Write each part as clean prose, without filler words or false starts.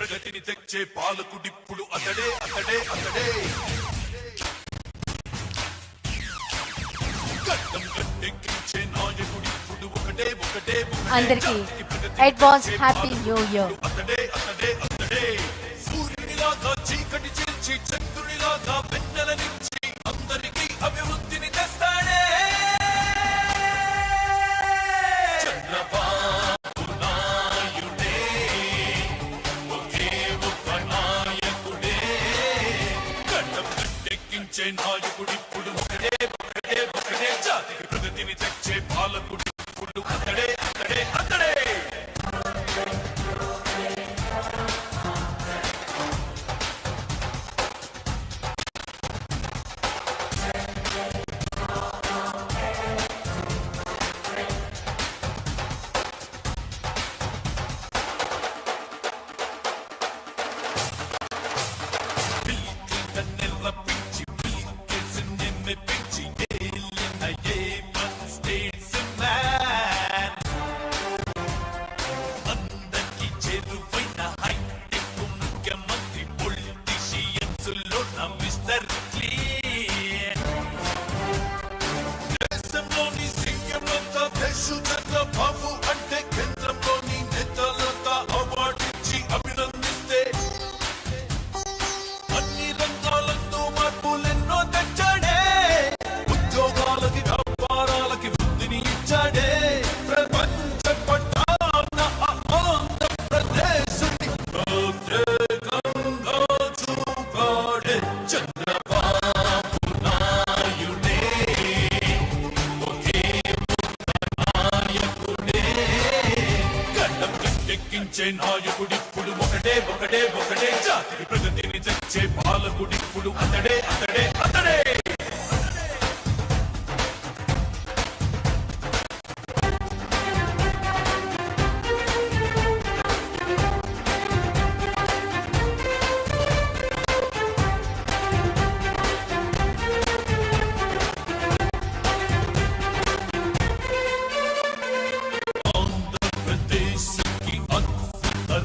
ప్రగతిని తెచ్చే పాలకుడిప్పుడు అతడే అతడే అతడే గడ్డం గట్టెక్కించే నాయకుడిప్పుడు ఒకటే ఒకటే అందరికీ అడ్వాన్స్ హ్యాపీ న్యూ ఇయర్. అతడే అతడే అతడే సూర్యునిలాగా చీకటి చేర్చి చంద్రునిలాగా వెన్నెలనిచ్చి అందరికీ అభివృద్ధిని తెస్తాడే చంద్రబాబు నాయుడే ఒకే ఒక్క నాయకుడే గడ్డం గట్టెక్కించే నాయకుడిప్పుడు ఒకటే ఒకటే ఒకటే జాతికి ప్రగతిని తెచ్చే పాలకుడిప్పుడు అతడే అతడే అతడే బాబు అంటే కేంద్రంలోని నేతలంతా అవార్డిచ్చి అభినందిస్తే అన్ని రంగాలతో మార్పులెన్నో తెచ్చాడే ఉద్యోగాలకి వ్యాపారాలకి వృద్ధిని ఇచ్చాడే ప్రపంచ పట్టాన ఆంధ్రప్రదేశ్ని ప్రత్యేకంగా చూపాడే చంద్రబాబు నాయుడే ఒకే ఎక్కించే నాయకుడిప్పుడు ఒకటే ఒకటే ఒకటే జాతికి ప్రగతిని తెచ్చే పాలకుడిప్పుడు అతడే అతడే అతడే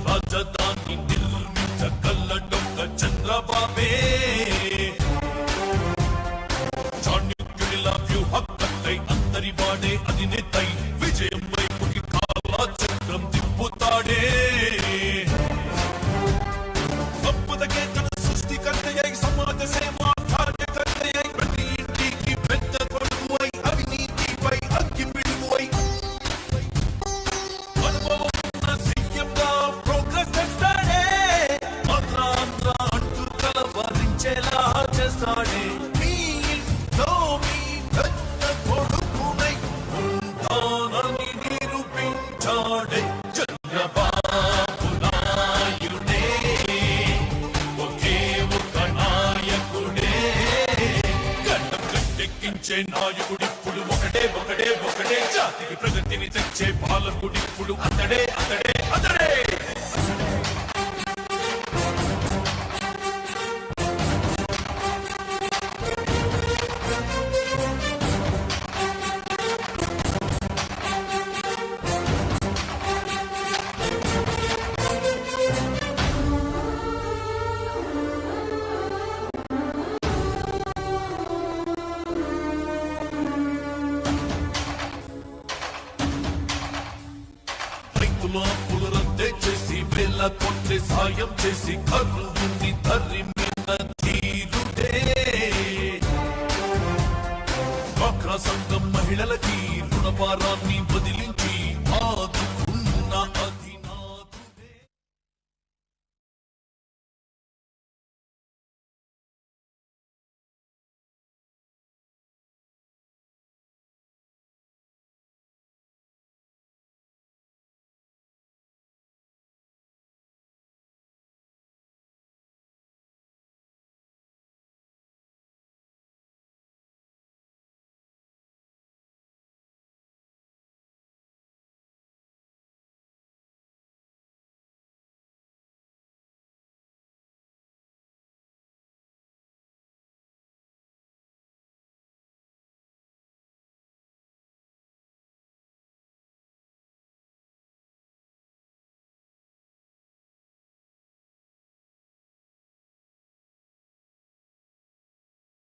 రాజధాని నిర్మించగలడొక్క చంద్రబాబే చాణక్యుడిలా వ్యూహకర్తై అందరి వాడే అధినేతై విజయం వైపుకి కాలచక్రం తిప్పుతాడే సంపదకే తన సృష్టికర్తయ్యై సమాజ సేవా కార్యకర్తయ్యై ప్రతి ఇంటికి పెద్ద కొడుకు అయి అవినీతిపై అగ్గి పిడుగువై అనుభవం సీఎంగా ప్రోగ్రెస్ తెస్తాడే ఆంధ్ర అంటూ కలవరించేలా చేస్తాడే మీ ఇంట్లో మీ పెద్ద కొడుకునై ఉంటానని నిరూపించాడే చంద్రబాబు నాయుడే ఒకే ఒక్క నాయకుడే గడ్డం గట్టెక్కించే నాయకుడిప్పుడు ఒకటే ఒకటే ఒకటే జాతికి ప్రగతిని తెచ్చే పాలకుడిప్పుడు అతడే అతడే అతడే పులరంతే చేసి వేల కొట్టే సాయం చేసి కరువుని తరిమిన తీరుడే డ్వాక్రా సంఘం మహిళలకి రుణభారాన్ని వదిలించి ఆదుకున్న